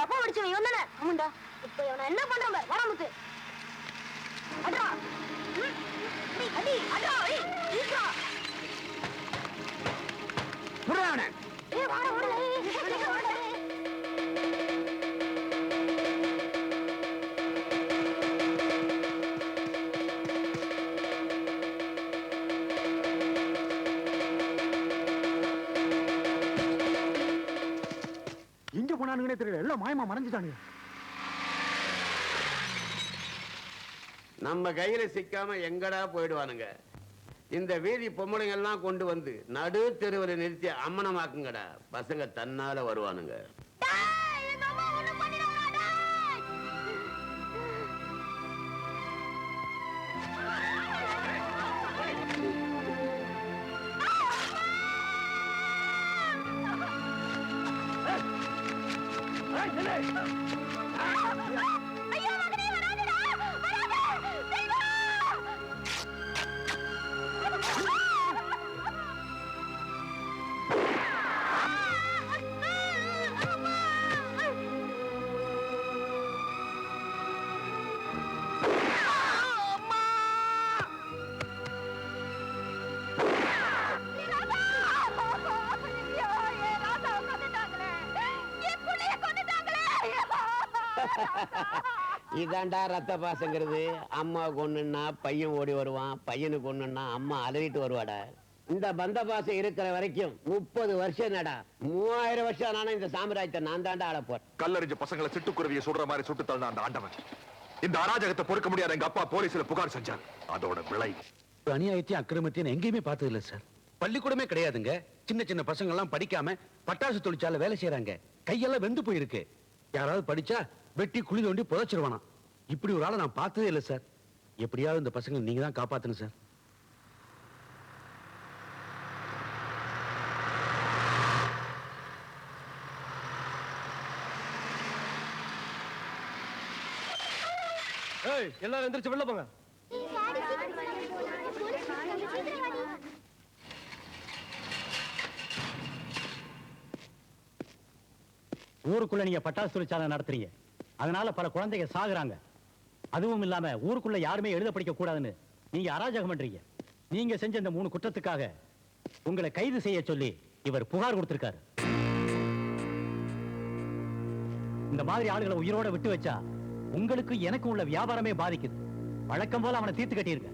அப்பா அடிச்சவன் இவன் தானே? ஆமாண்டா. இப்ப இவனை என்ன பண்றான் பாரு. வாடா முத்து. அடா. அடி அடா. ஈஸ்வரா. புறானே. வாடா வாடா. வாடா. எங்க போனானுங்கன்னே தெரியல. எல்லாம் மாயமா மறைஞ்சிட்டானுங்க. நம்ம கையில சிக்காம எங்கடா போயிடுவானுங்க. இந்த வீதி பொம்பளைங்க எல்லாம் கொண்டு வந்து நடு தெருவில் நிறுத்தி அம்மனமாக்குங்கடா. பசங்க தன்னால வருவானுங்க. இதாண்டா ரத்த பாசங்கிறது. அம்மா கொன்னுன்னா பையன் ஓடி வருவான், பையனுக்கு கொன்னுன்னா அம்மா அலறிட்டு வருவாடா. இந்த பந்த பாசம் இருக்கிற வரைக்கும் 30 வருஷம் நடா. 3000 வருஷம் ஆனாலும் இந்த சாம்ராஜ்யத்தை நான் தாண்டா ஆளப்போறேன். கல்லறிஞ்ச பசங்களை சிட்டுக்குருவியை சுடுற மாதிரி சுட்டு தள்ளின அந்த ஆண்டவன் இந்த அராஜகத்தை பொறுக்க முடியாத எங்க அப்பா போலீஸ்ல புகார் செஞ்சார். அதோட விளை அநியாயத்தையும் அக்கிரமத்தையும் எங்கேயுமே பார்த்தது இல்ல சார். பள்ளிக்கூடமே கிடையாதுங்க. சின்ன சின்ன பசங்க எல்லாம் படிக்காம பட்டாசு தொழிற்சாலை வேலை செய்யறாங்க. கையெல்லாம் வெந்து போயிருக்கு. யாராவது படிச்சா வெட்டி குழி தோண்டி புதைச்சிருவானா. இப்படி ஒரு ஆளை நான் பார்த்ததே இல்லை சார். எப்படியாவது இந்த பசங்க நீங்க தான் காப்பாத்தணும் சார். எல்லாரும் எந்திரிச்சு வெளில போங்க. ஊருக்குள்ள நீங்க பட்டாசு தொழிற்சாலை நடத்துறீங்க. அதனால பல குழந்தைங்க சாகுறாங்க. அதுவும் இல்லாம ஊருக்குள்ள யாருமே எழுத படிக்க கூடாதுன்னு நீங்க அராஜகம் பண்றீங்க. நீங்க செஞ்ச இந்த 3 குற்றத்துக்காக உங்களை கைது செய்ய சொல்லி இவர் புகார் கொடுத்திருக்காரு. இந்த மாதிரி ஆளுகளை உயிரோட விட்டு வச்சா உங்களுக்கு எனக்கு உள்ள வியாபாரமே பாதிக்குது. வழக்கம் போல அவனை தீர்த்து கட்டியிருக்க.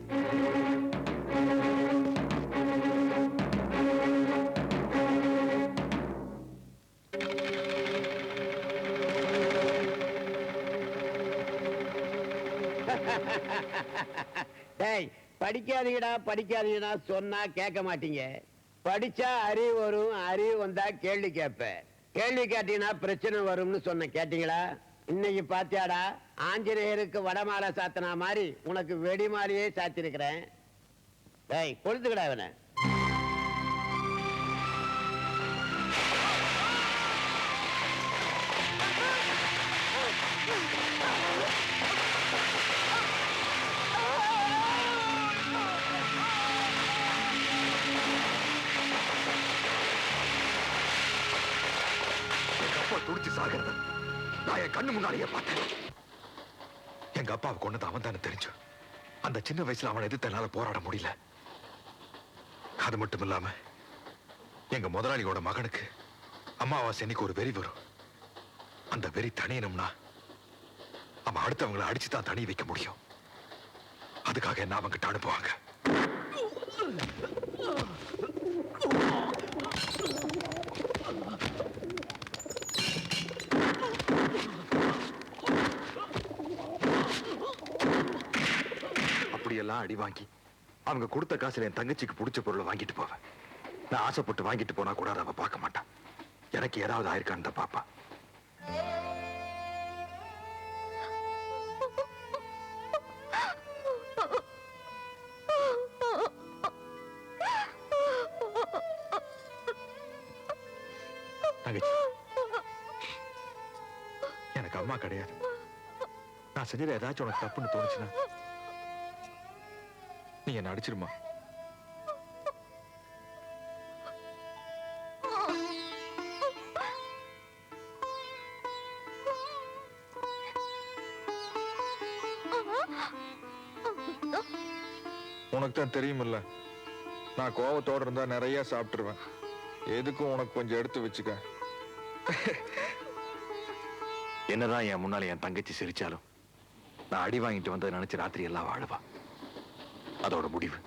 படிக்காதீங்கடா படிக்காதீங்கடா சொன்னா கேட்க மாட்டீங்க. படிச்சா அறிவு வரும், அறிவு வந்தா கேள்வி கேட்ப. கேள்வி கேட்டீங்கன்னா பிரச்சனை வரும்னு சொன்ன கேட்டீங்களா? இன்னைக்கு பாத்தியாடா, ஆஞ்சநேயருக்கு வடமாலை சாத்தினா மாதிரி உனக்கு வெடிமாலையே சாத்திருக்கிறேன். கொளுத்துக்கடா இவனை. துடிச்சு சாகிறது நான் என் கண்ணு முன்னாடியே பார்த்தேன். எங்க அப்பாவை கொண்டது அவன் தானே தெரிஞ்சு. அந்த சின்ன வயசுல அவனை எதிர்த்து என்னால போராட முடியல. அது மட்டும் இல்லாம எங்க முதலாளியோட மகனுக்கு அம்மாவாசை அன்னைக்கு ஒரு வெறி வரும். அந்த வெறி தணியணும்னா அவன் அடுத்தவங்களை அடிச்சுதான் தனி வைக்க முடியும். அதுக்காக என்ன அவங்க கிட்ட அனுப்புவாங்க. அப்படியெல்லாம் அடி வாங்கி அவங்க கொடுத்த காசுல என் தங்கச்சிக்கு பிடிச்ச பொருளை வாங்கிட்டு போவேன். நான் ஆசைப்பட்டு வாங்கிட்டு போனா கூட அவ பார்க்க மாட்டான். எனக்கு ஏதாவது ஆயிருக்கான்னு தான் பாப்பா. தங்கச்சி, எனக்கு அம்மா கிடையாது. நான் செஞ்சது ஏதாச்சும் உனக்கு தப்புன்னு தோணுச்சுன்னா நீ என்ன அடிச்சிருமா? உனக்கு தான் தெரியுமில்ல, நான் கோவத்தோட இருந்தா நிறைய சாப்பிட்டுருவேன். எதுக்கும் உனக்கு கொஞ்சம் எடுத்து வச்சுக்க. என்னதான் என் முன்னால என் தங்கச்சி சிரிச்சாலும் நான் அடி வாங்கிட்டு வந்ததை நினைச்சு ராத்திரி எல்லாம் வாழுவா. அதோட முடிவு.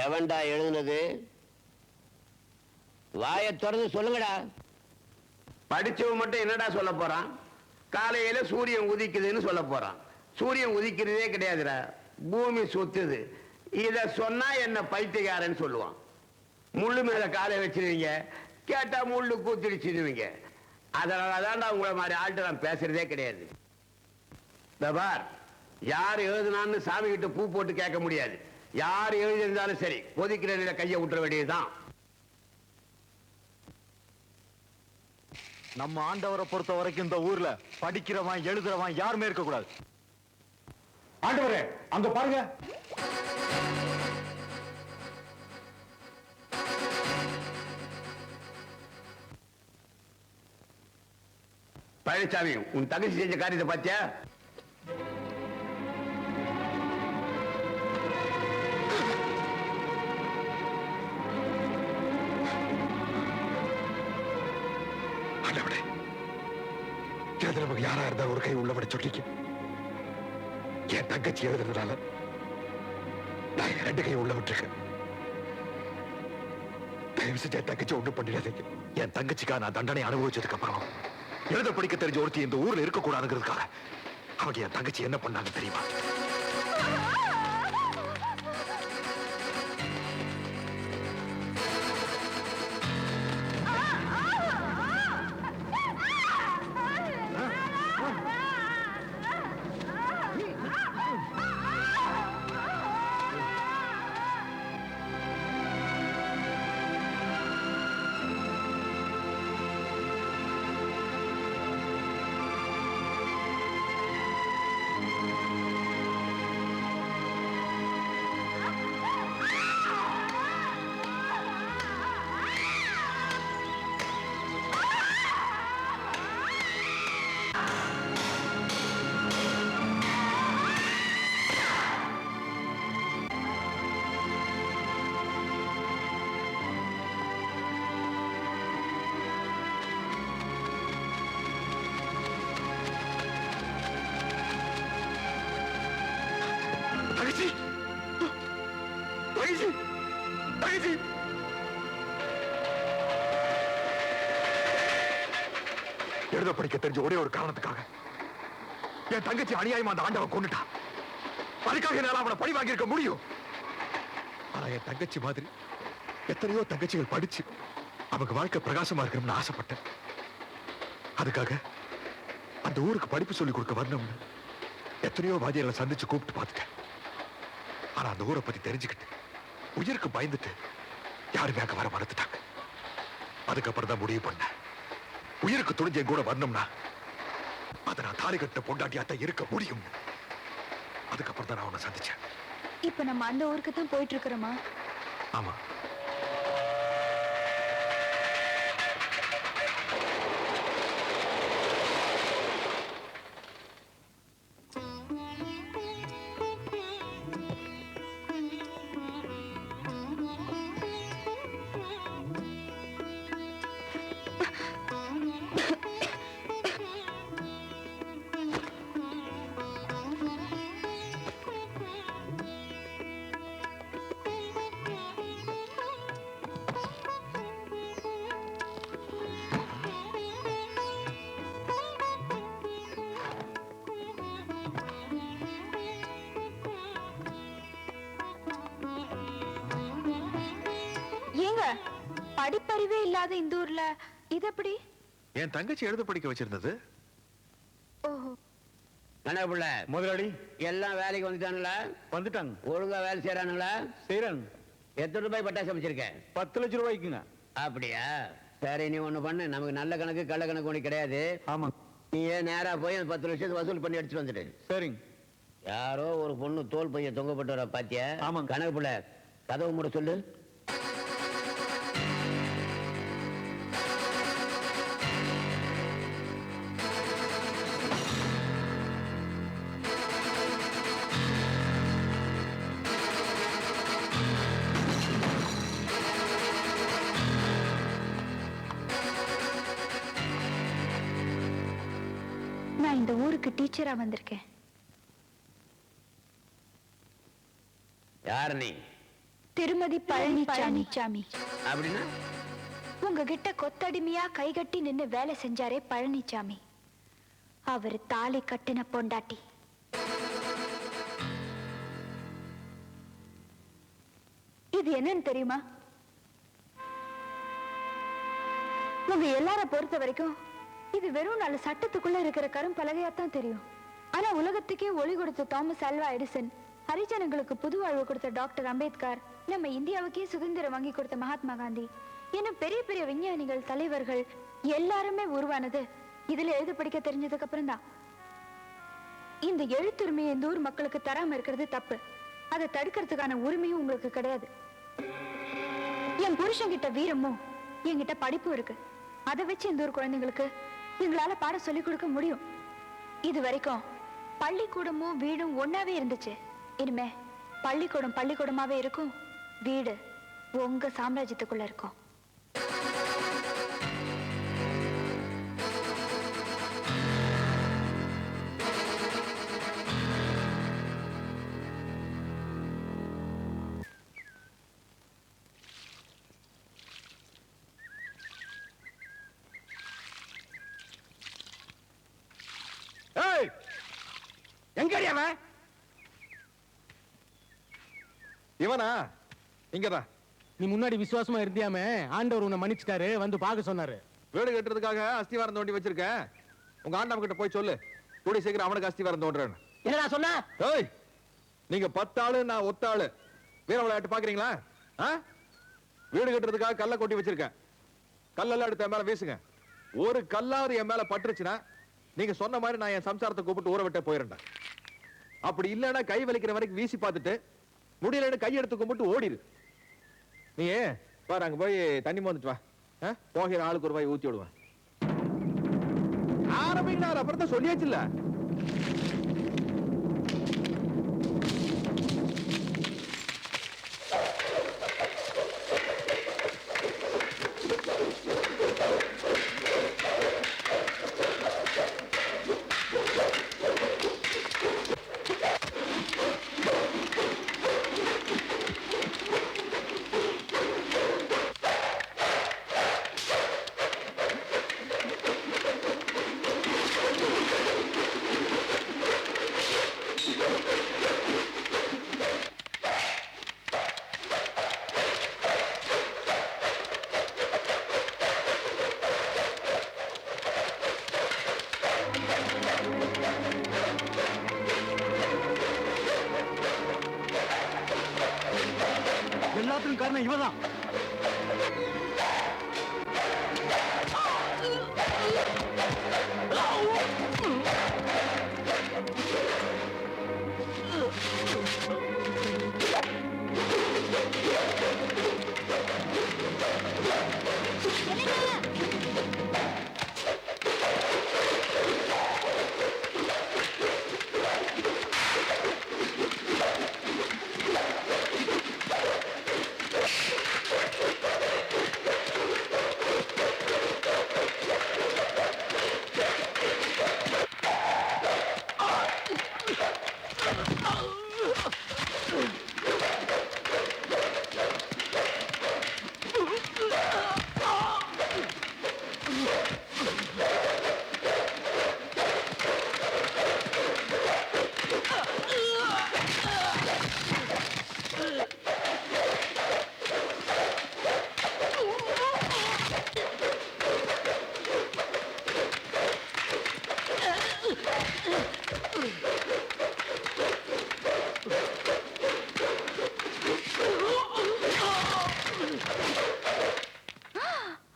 எவன்டா எழுதுனது? வாயை திறந்து சொல்லுங்கடா. படிச்சவன் மட்டும் என்னடா சொல்ல போறான்? காலையில சூரியன் உதிக்குதுன்னு சொல்ல போறான். சூரியன் உதிக்கிறதே கிடையாதுடா, பூமி சுத்துது. இத சொன்னா என்ன பைத்தியக்காரன்னு சொல்லுவான். முள்ளு மேல காலை வச்சிருவீங்க, கேட்டா முள்ளு கூத்திடுச்சிருவீங்க. அதனாலதான்டா உங்களை மாதிரி ஆள்கிட்ட நான் பேசுறதே கிடையாது. பார், யார் எழுதுனான்னு சாமி கிட்ட பூ போட்டு கேட்க முடியாது. யார் எழுதியிருந்தாலும் சரி, கொதிக்கிற நிலை கையை விட்டுற வேண்டியதுதான். நம்ம ஆண்டவரை பொறுத்த வரைக்கும் இந்த ஊர்ல படிக்கிறவன் எழுதுறவன் யாருமே இருக்க கூடாது. ஆண்டவரே, அங்க பாருங்க. பழனிசாமி, உன் தங்கச்சி செஞ்ச காரியத்தை பாத்தியா? நமக்கு யாரா இருந்தா ஒரு கை உள்ளபடி சொல்லிக்க. என் தங்கச்சி எழுதுறதுனால நான் ரெண்டு கை உள்ள விட்டுருக்கேன். தயவு செஞ்சு என் தங்கச்சி ஒண்ணு பண்ணிடாதீங்க. என் தங்கச்சிக்கா நான் தண்டனை அனுபவிச்சதுக்கு அப்புறம் எழுத படிக்க தெரிஞ்ச ஒருத்தி இந்த ஊர்ல இருக்க கூடாதுங்கிறதுக்காக அவங்க என் தங்கச்சி என்ன பண்ணாங்க தெரியுமா? எழுத படிக்க தெரிஞ்ச ஒரே ஒரு காரணத்துக்காக என் தங்கச்சி அநியாயமா அந்த ஆண்டவன் கொண்டுட்டான். அதுக்காக என்னால அவனை பழி வாங்கியிருக்க முடியும். ஆனா என் தங்கச்சி மாதிரி எத்தனையோ தங்கச்சிகள் படிச்சு அவங்க வாழ்க்கை பிரகாசமா இருக்கணும்னு ஆசைப்பட்டேன். அதுக்காக அந்த ஊருக்கு படிப்பு சொல்லி கொடுக்க வரணும்னு எத்தனையோ வாதியர்களை சந்திச்சு கூப்பிட்டு பார்த்துட்டேன். ஆனா அந்த ஊரை பத்தி தெரிஞ்சுக்கிட்டு உயிருக்கு பயந்துட்டு யாருமே அங்க வர மறுத்துட்டாங்க. அதுக்கப்புறம் தான் முடிவு பண்ண, உயிருக்கு துணிஞ்ச கூட வரணும்னா அதை நான் தாலி கட்ட பொண்டாட்டியாத்தான் இருக்க முடியும். அதுக்கப்புறம் தான் நான் அவனை சந்திச்சேன். இப்ப நம்ம அந்த ஊருக்கு தான் போயிட்டு இருக்கிறோமா? ஆமா. படிப்பறிவே இல்லாத இந்த ஊர்ல இது எப்படி? என் தங்கச்சி எழுத படிக்க வச்சிருந்தது. ஓஹோ. கணக்குள்ள முதலாளி எல்லாம் வேலைக்கு வந்துட்டானுங்களா? வந்துட்டாங்க. ஒழுங்கா வேலை செய்யறானுங்களா? செய்யறாங்க. எத்தனை ரூபாய் பட்டாசு அமைச்சிருக்க? 10 லட்சம் ரூபாய்க்குங்க. அப்படியா? சரி, நீ ஒண்ணு பண்ணு. நமக்கு நல்ல கணக்கு கள்ள கணக்கு ஒண்ணு கிடையாது. ஆமா. நீ ஏன் நேரா போய் அந்த 10 லட்சத்தை வசூல் பண்ணி எடுத்துட்டு வந்துடு. சரிங்க. யாரோ ஒரு பொண்ணு தோல் பைய தொங்கப்பட்டு வர பாத்தியா? ஆமாங்க. கணக்கு புள்ள கதவு மூட சொல்லு. நான் இந்த ஊருக்கு டீச்சரா வந்திருக்கேன். யார் நீ? திருமதி பழனிசாமி. அப்படின்னா உங்ககிட்ட கொத்தடிமையா கைகட்டி நின்னு வேலை செஞ்சாரே பழனிசாமி, அவர் தாலி கட்டின பொண்டாட்டி. இது என்னன்னு தெரியுமா? உங்க எல்லார பொறுத்த வரைக்கும் இது வெறும் 4 சட்டத்துக்குள்ள இருக்கிற கரும்பலகையாத்தான் தெரியும். ஆனா உலகத்துக்கே ஒளி கொடுத்த தாமஸ் ஆல்வா எடிசன், ஹரிஜனங்களுக்கு புது வாழ்வு கொடுத்த டாக்டர் அம்பேத்கர், நம்ம இந்தியாவுக்கே சுதந்திரம் வாங்கி கொடுத்த மகாத்மா காந்தி, இன்னும் பெரிய பெரிய விஞ்ஞானிகள், தலைவர்கள் எல்லாருமே உருவானது இதுல எழுத படிக்க தெரிஞ்சதுக்கு அப்புறம் தான். இந்த எழுத்துரிமையை இந்த ஊர் மக்களுக்கு தராம இருக்கிறது தப்பு. அதை தடுக்கிறதுக்கான உரிமையும் உங்களுக்கு கிடையாது. என் புருஷன் கிட்ட வீரமும் என்கிட்ட படிப்பும் இருக்கு. அதை வச்சு இந்த ஊர் குழந்தைங்களுக்கு எங்களால பாடம் சொல்லிக் கொடுக்க முடியும். இது வரைக்கும் பள்ளிக்கூடமும் வீடும் ஒன்னாவே இருந்துச்சு. இனிமே பள்ளிக்கூடம் பள்ளிக்கூடமாவே இருக்கும், வீடு உங்க சாம்ராஜ்யத்துக்குள்ள இருக்கும். எங்கடி அவன்? இவனா? இங்கதான். நீ முன்னாடி விசுவாசமா இருந்தியாமே, ஆண்டவர் உன்னை மன்னிச்சுட்டாரு, வந்து பார்க்க சொன்னாரு. வீடு கட்டுறதுக்காக அஸ்திவாரம் தோண்டி வச்சிருக்கேன். உங்க ஆண்டவன் கிட்ட போய் சொல்லு, கூடி சீக்கிரம் அவனுக்கு அஸ்திவாரம் தோன்றேன்னு. என்னடா சொன்ன? ஏய், நீங்க 10 ஆளு, நான் ஒத்த ஆளு. வீர விளையாட்டு பாக்குறீங்களா? வீடு கட்டுறதுக்காக கல்ல கொட்டி வச்சிருக்கேன். கல்லெல்லாம் எடுத்து என் மேல வீசுங்க. ஒரு கல்லாவது என் மேல பட்டுருச்சுன்னா நீங்க சொன்ன மாதிரி நான் என் சம்சாரத்தை கூப்பிட்டு ஊற விட்டே போயிருந்தேன். அப்படி இல்லைன்னா கை வலிக்கிற வரைக்கும் வீசி பார்த்துட்டு முடியலன்னு கை எடுத்து கும்பிட்டு ஓடிடு. நீ பாரு, அங்க போய் தண்ணி மோந்துட்டு வா. போகிற ஆளுக்கு ஒரு வாய் ஊத்தி விடுவேன். ஆரம்பிங்க, அப்புறம் தான் சொல்லியாச்சு இல்ல. எல்லாத்துக்கும் காரணம் இவதான்.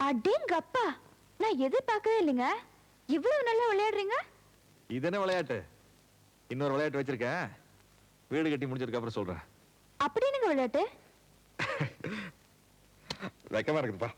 அடேங்கப்பா, நான் எதிர்பார்க்கவே இல்லைங்க. இவ்வளவு நல்லா விளையாடுறீங்க? இது என்ன விளையாட்டு? இன்னொரு விளையாட்டு வச்சிருக்கேன், வீடு கட்டி முடிஞ்சதுக்கு அப்புறம் சொல்றேன். அப்படி என்னங்க விளையாட்டு? வெக்கமா இருக்குதுப்பா.